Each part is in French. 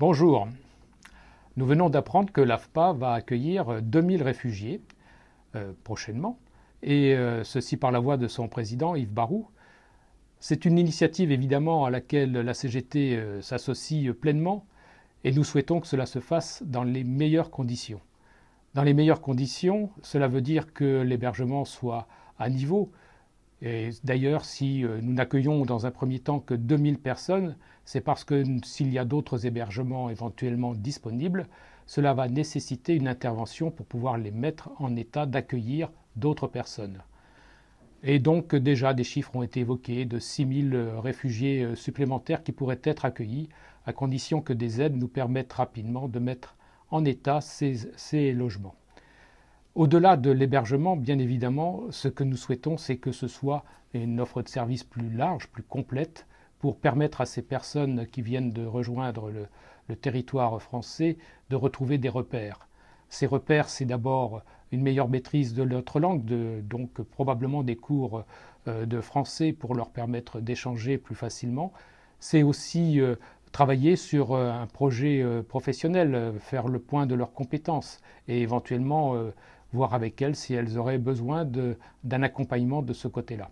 Bonjour, nous venons d'apprendre que l'AFPA va accueillir 2000 réfugiés prochainement, et ceci par la voix de son président Yves Barrou. C'est une initiative évidemment à laquelle la CGT s'associe pleinement, et nous souhaitons que cela se fasse dans les meilleures conditions. Dans les meilleures conditions, cela veut dire que l'hébergement soit à niveau. Et d'ailleurs, si nous n'accueillons dans un premier temps que 2000 personnes, c'est parce que s'il y a d'autres hébergements éventuellement disponibles, cela va nécessiter une intervention pour pouvoir les mettre en état d'accueillir d'autres personnes. Et donc déjà des chiffres ont été évoqués de 6000 réfugiés supplémentaires qui pourraient être accueillis, à condition que des aides nous permettent rapidement de mettre en état ces logements. Au-delà de l'hébergement, bien évidemment, ce que nous souhaitons, c'est que ce soit une offre de services plus large, plus complète, pour permettre à ces personnes qui viennent de rejoindre le territoire français de retrouver des repères. Ces repères, c'est d'abord une meilleure maîtrise de notre langue, donc probablement des cours de français pour leur permettre d'échanger plus facilement. C'est aussi travailler sur un projet professionnel, faire le point de leurs compétences et éventuellement voir avec elles si elles auraient besoin d'un accompagnement de ce côté-là.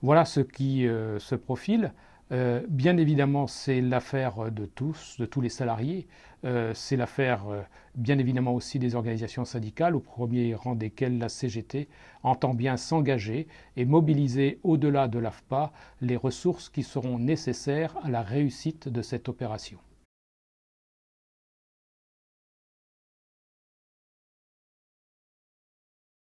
Voilà ce qui se profile. Bien évidemment, c'est l'affaire de tous les salariés. C'est l'affaire, bien évidemment, aussi des organisations syndicales, au premier rang desquelles la CGT entend bien s'engager et mobiliser au-delà de l'AFPA les ressources qui seront nécessaires à la réussite de cette opération.